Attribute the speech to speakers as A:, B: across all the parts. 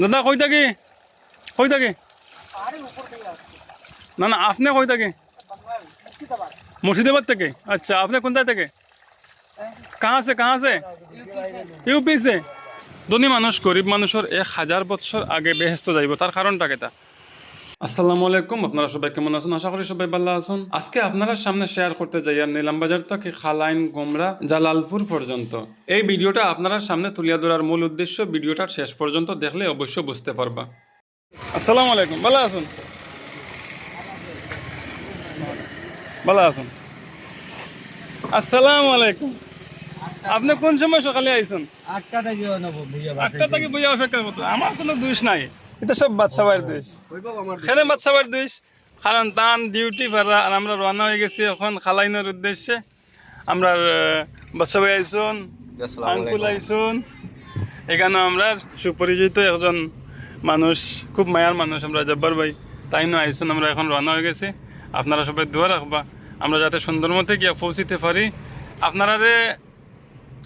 A: দাদা কই থাকি না না আপনি কই থাকি मुर्शिदाबाद থেকে अच्छा आपने कौन থেকে कहाँ से यूपी से ধনী মানুষ গরিব মানুষের 1000 বছর আগে বেহেস্ত যাইব তার কারণটা কেটা আসসালামু আলাইকুম আপনারা সবাই কেমন আছেন আশা করি সবাই ভালো আছেন আজকে আপনাদের সামনে শেয়ার করতে যাই আর নিলাম বাজার থেকে খালাইন গোমরা জালালপুর পর্যন্ত এই ভিডিওটা আপনাদের সামনে তুলিয়া ধরার মূল উদ্দেশ্য ভিডিওটার শেষ পর্যন্ত দেখলে অবশ্যই বুঝতে পারবা আসসালামু আলাইকুম ভালো আছেন আসসালামু আলাইকুম আপনি কোন সময় সকালে আইছেন
B: 8টা থেকে
A: 8টা থেকে বইয়া অপেক্ষা করতে আমার কোনো দোষ নাই এটা সব বাদশা বাড়ির দোষ খেলে বাদশা বাড়ির দোষ কারণ তান ডিউটি ভাড়া আর আমরা রওনা হয়ে গেছি এখন খালাইনের উদ্দেশ্যে আমরা বাদশা ভাই আইসুন আঙ্কুল আইসুন এখানে আমরা সুপরিচিত একজন মানুষ খুব মায়ার মানুষ আমরা জব্বার ভাই তাই না আইসুন আমরা এখন রওনা হয়ে গেছি আপনারা সবাই দোয়া রাখবা আমরা যাতে সুন্দর মতে গিয়ে পৌঁছিতে পারি আপনারা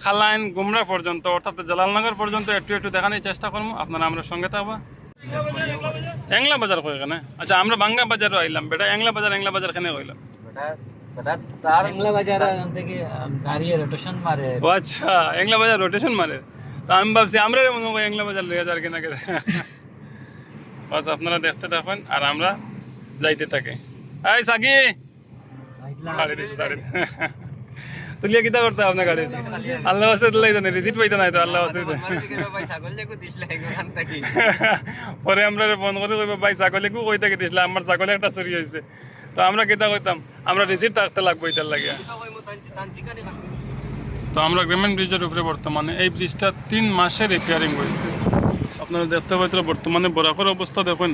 A: খালাইন গুমরা পর্যন্ত অর্থাৎ জালালনগর পর্যন্ত একটু দেখানোর চেষ্টা করবো আপনারা আমরা সঙ্গে থাকবা এংলা বাজার কই এখানে আচ্ছা আমরা বাঙ্গা বাজারও আইলাম বেটা এংলা বাজার কেন কইলাম
B: তার বাংলা বাজার থেকে গাড়ি রোটেশন মারে
A: ও আচ্ছা এংলা বাজার রোটেশন মারে তো আমি ভাবছি আমরা মনে হয় এংলা বাজার লইয়া যার কিনা কেটে বাস আপনারা দেখতে থাকুন আর আমরা যাইতে থাকি এই সাকি তুলিয়া কিতা করতে আপনার গাড়ি আল্লাহ বাস্তে তুলাই জানে রিসিট পাইতে নাই তো আল্লাহ বাস্তে পরে আমরা ফোন করে কইব ভাই ছাগলে কই থেকে দিছিলাম আমার ছাগলে একটা চুরি হয়েছে তো আমরা কিতা কইতাম আমরা রিসিট থাকতে লাগবো এটার লাগে তো আমরা গ্রামীণ ব্রিজের উপরে বর্তমানে এই ব্রিজটা 3 মাসে রিপেয়ারিং হয়েছে আপনারা দেখতে পাইতে বর্তমানে বরাকর অবস্থা দেখুন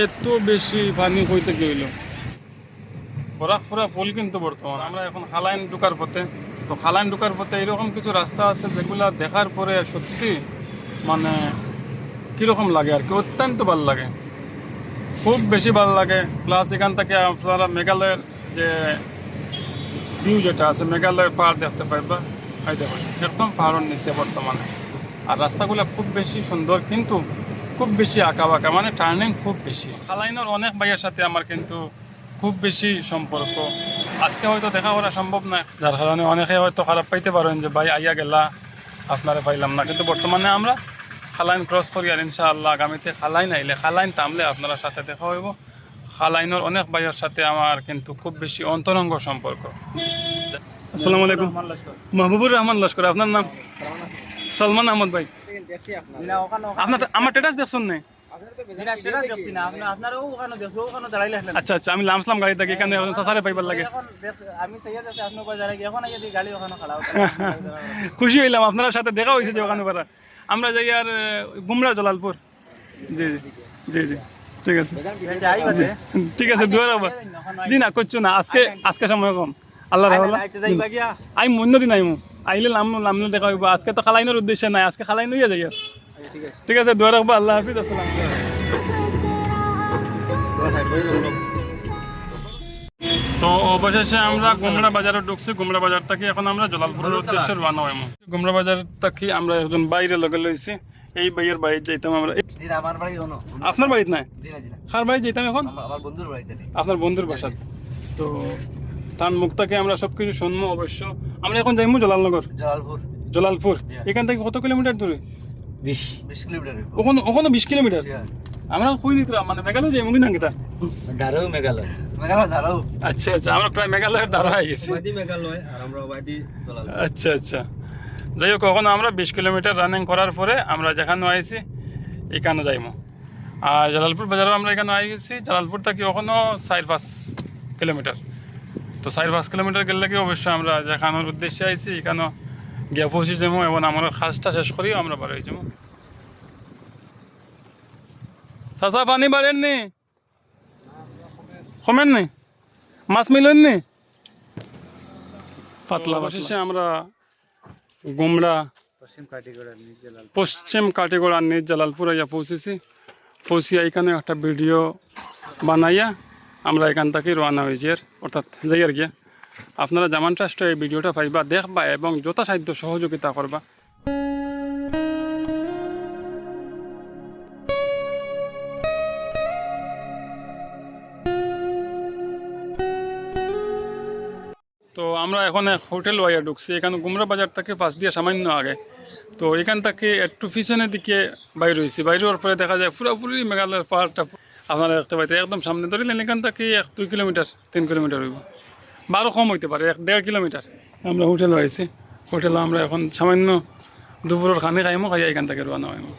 A: এত বেশি পানি হইতে গেল বরাক ফুরা ফুল কিন্তু বর্তমান আমরা এখন খালাইন ঢুকার পথে তো খালাইন ঢুকার পথে এরকম কিছু রাস্তা আছে যেগুলো দেখার পরে সত্যি মানে কীরকম লাগে আর কি অত্যন্ত ভালো লাগে খুব বেশি ভালো লাগে প্লাস এখান থেকে আপনারা মেঘালয়ের যে ভিউ যেটা আছে মেঘালয়ের পাহাড় দেখতে পাইবা এই দেখুন একদম পাহাড়ের নিচে বর্তমানে আর রাস্তাগুলো খুব বেশি সুন্দর কিন্তু খুব বেশি আঁকা বাঁকা মানে টার্নিং খুব বেশি খালাইনের অনেক ভাইয়ের সাথে আমার কিন্তু খুব বেশি সম্পর্ক আজকে হয়তো দেখা করা সম্ভব না যার কারণে অনেকে হয়তো খারাপ পাইতে পারেন যে ভাই আইয়া গেলা আপনারা পাইলাম না কিন্তু বর্তমানে আমরা খালাইন ক্রস করি আর ইনশাআল্লাহ আগামীতে খালাইন আইলে খালাইন থামলে আপনারা সাথে দেখা হইব খালাইনের অনেক ভাইয়ের সাথে আমার কিন্তু খুব বেশি অন্তরঙ্গ সম্পর্ক আসসালামু আলাইকুম মাহবুবুর রহমান লস্কর আপনার নাম সলমান আহমদ ভাই আপনার আমার স্ট্যাটাস দেখছেন না আচ্ছা আচ্ছা আমি লামসলাম গাড়ি থাকি এখানে সাসারে পাইবার লাগে খুশি হইলাম আপনার সাথে দেখা হয়েছে যে ওখানে পারা আমরা যাই আর গুমরা জালালপুর জি জি জি ঠিক আছে ঠিক আছে দুয়ার আবার জি না করছো না আজকে সময় কম আল্লাহ আমি অন্য দিন আইমু আইলে নামলে দেখা হইব আজকে তো খালাইনের উদ্দেশ্যে নাই আজকে খালাইন হইয়া যাই ঠিক আছে দোয়া রাখবো আল্লাহ হাফিজ আসসালাম তো অবশেষে আমরা গুমরা বাজারে ঢুকছি গুমরা বাজার থেকে এখন আমরা জালালপুরের উদ্দেশ্যে রওনা হইমু গুমরা বাজার থেকে আমরা একজন বাইরে লগে লইছি এই ভাইয়ের বাড়িতে যাইতাম আমরা
B: আমার বাড়ি
A: আপনার বাড়িতে নাই কার বাড়ি যাইতাম এখন
B: আমার বন্ধুর বাড়িতে
A: আপনার বন্ধুর বাসা তো তার মুখ থেকে আমরা সবকিছু শুনবো অবশ্য আমরা এখন যাইমু জালালপুর এখান থেকে কত কিলোমিটার দূরে
B: 20 কিলোমিটার
A: ওখানে 20 কিলোমিটার আমরা কই দিতাম মানে মেঘালয় যাইমু কি নাঙ্গিতা
B: মেঘালয়
A: আচ্ছা আচ্ছা আমরা প্রায় মেঘালয়ের দ্বারা গেছি
B: মেঘালয় আর আমরা ওয়াদি জালালপুর
A: আচ্ছা আচ্ছা যাই হোক কখনো আমরা 20 কিলোমিটার রানিং করার পরে আমরা যেখানে আইছি এখানে যাইমু আর জালালপুর বাজারও আমরা এখানে আই গেছি জালালপুর থেকে ওখানে 4-5 কিলোমিটার তো 4-5 কিলোমিটার গেলে কি অবশ্যই আমরা যেখানোর উদ্দেশ্যে আইছি এখানে গিয়ে পৌঁছে যাবো এবং আমার কাজটা শেষ করি আমরা বার হয়ে যাবো চাচা পানি বাড়েননি কমেননি মাছ মিলেননি পাতলা অবশেষে আমরা গুমরা পশ্চিম কাটিগড়া নিজ জালালপুর আইয়া পৌঁছিয়া এখানে একটা ভিডিও বানাইয়া আমরা এখান থেকে রওনা হয়েছি অর্থাৎ যাই আর গিয়া আপনারা জামান ট্রাস্টে এই ভিডিওটা পাইবা দেখবা এবং যথাসাধ্য সহযোগিতা করবা আমরা এখন এক হোটেল ওয়াইয়া ঢুকছি, এখানে গুমরা বাজার থেকে পাশ দিয়ে সামান্য আগে। তো এখান থেকে একটু পিছনের দিকে বাইর হয়েছি, বাইর হওয়ার পরে দেখা যায় পুরোপুরি মেঘালয়ের পাহাড়টা আপনারা দেখতে পাইতে একদম সামনে ধরিলেন। এখান থেকে 1-2 কিলোমিটার 3 কিলোমিটার হইব, 12 কম হইতে পারে, 1-1.5 কিলোমিটার। আমরা হোটেল আইছি, হোটেলে আমরা এখন সামান্য দুপুরের খানি খাইমো, খাইয়া এখান থেকে রওনা হইমো।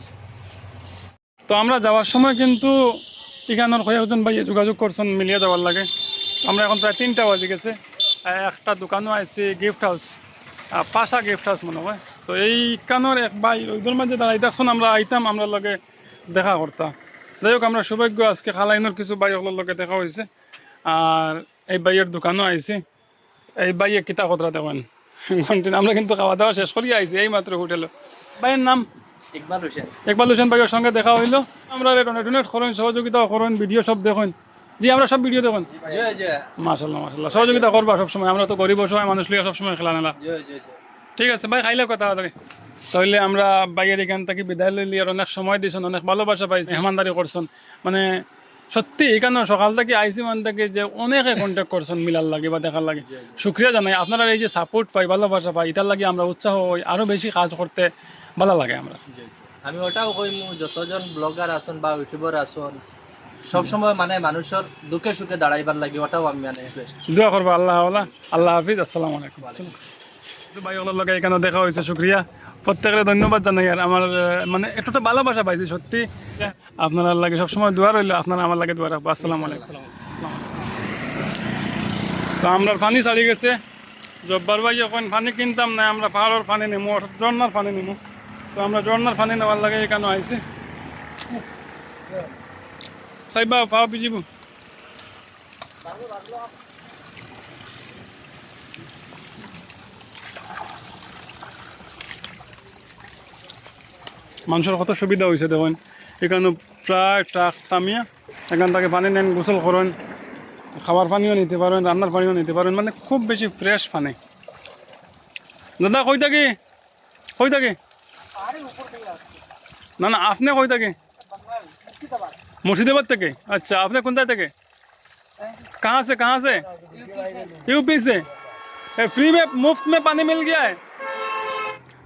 A: তো আমরা যাওয়ার সময় কিন্তু এখানের কয়েকজন ভাইয়ে যোগাযোগ করছেন মিলিয়ে যাওয়ার লাগে। আমরা এখন প্রায় 3টা বাজে গেছে, একটা দোকানও আছে গিফট হাউস, পাশা গিফট হাউস মনে হয়। তো এই কানোর এক ভাই ওইদের মাঝে দাঁড়াই দেখুন, আমরা আইতাম, আমরা লগে দেখা করতাম। যাই হোক, আমরা সৌভাগ্য আজকে খালাইনের কিছু ভাই ওগুলোর লগে দেখা হয়েছে। আর এই ভাইয়ের দোকানও আইছে, এই ভাইয়ে কিতা কথা দেখেন কন্টিনিউ। আমরা কিন্তু খাওয়া দাওয়া শেষ করিয়ে আইছি এই মাত্র হোটেলে। ভাইয়ের নাম ইকবাল হোসেন ভাইয়ের সঙ্গে দেখা হইলো। আমরা ডোনেট করেন, সহযোগিতা করেন, ভিডিও সব দেখুন। জি, আমরা সব ভিডিও দেখুন। মাশাল্লাহ মাশাল্লাহ, সহযোগিতা করবা সবসময়। আমরা তো গরিব সবাই মানুষ লিয়ে সবসময় খেলা নেলা। ঠিক আছে ভাই, খাইলে কথা তাড়াতাড়ি। তাহলে আমরা বাইরের এখান থেকে বিদায় লইলি, আর অনেক সময় দিয়েছেন, অনেক ভালোবাসা পাইছি, মেহমানদারি করছেন। মানে সত্যি এখানে সকাল থেকে আইসি মান থেকে যে অনেকে কন্ট্যাক্ট করছেন মিলার লাগে বা দেখার লাগে, শুক্রিয়া জানাই। আপনারা এই যে সাপোর্ট পাই, ভালোবাসা পাই, এটার লাগে আমরা উৎসাহ হই, আরও বেশি কাজ করতে ভালো লাগে আমরা।
B: আমি ওটাও কইমু, যতজন ব্লগার আসুন বা ইউটিউবার আসুন, সবসময় মানে মানুষের দুঃখে সুখে দাঁড়াইবার লাগে, ওটাও আমি মানে
A: দোয়া করবো। আল্লাহ হাফিজ, আসসালামু আলাইকুম। ভাই ওগুলোর লগে এখানে দেখা হয়েছে, শুক্রিয়া। প্রত্যেকের ধন্যবাদ জানাই। আর আমার মানে একটু তো ভালোবাসা পাইছি সত্যি। আপনার লাগে সবসময় দোয়া রইল, আপনারা আমার লাগে দোয়া রাখবো। আসসালামু আলাইকুম। তো আমরা পানি ছাড়ি গেছে, জব্বার ভাই এখন পানি কিনতাম না, আমরা পাহাড়ের পানি নিমু, ঝর্নার পানি নিমু। তো আমরা ঝর্নার পানি নেওয়ার লাগে এখানে আইছি। সাইবা পাওয়া বিজিব মানুষের কত সুবিধা হয়েছে দেখুন। এখানে প্রায় ট্রাক থামিয়া এখান থেকে পানি নেন, গোসল করেন, খাবার পানিও নিতে পারেন, রান্নার পানিও নিতে পারেন, মানে খুব বেশি ফ্রেশ পানি। দাদা কই থাকি না না, আপনি কই থাকি? मुर्शिदाबाद तक? अच्छा, आपने कौन तक? कहाँ से? यूपी से। फ्री में मुफ्त में पानी मिल गया है?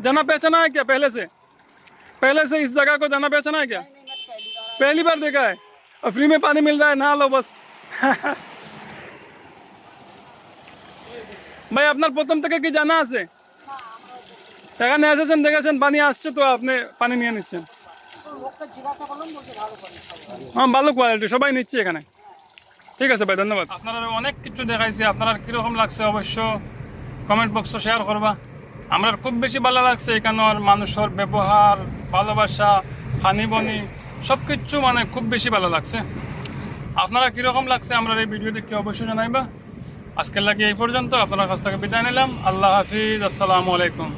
A: जाना पहचाना है क्या पहले से इस जगह को जाना पहचाना है क्या? पहली बार देखा है? और फ्री में पानी मिल रहा है, नहा लो बस। ভাই আপনার প্রথম থেকে কি জানা আছে? এখানে এসেছেন, দেখেছেন পানি আসছে, তো আপনি পানি নিয়ে নিচ্ছেন। হ্যাঁ, ভালো কোয়ালিটি, সবাই নিচ্ছে এখানে। ঠিক আছে ভাই, ধন্যবাদ। আপনারা অনেক কিছু দেখাইছি, আপনারা কীরকম লাগছে অবশ্য কমেন্ট বক্সে শেয়ার করবা। আমরা খুব বেশি ভালো লাগছে এখানের মানুষের ব্যবহার, ভালোবাসা, ফানি বনি সব কিছু মানে খুব বেশি ভালো লাগছে। আপনারা কীরকম লাগছে আমরা এই ভিডিও দেখে অবশ্যই জানাইবা। আজকের লাগে এই পর্যন্ত, আপনার কাছ থেকে বিদায় নিলাম। আল্লাহ হাফিজ, আসসালামু আলাইকুম।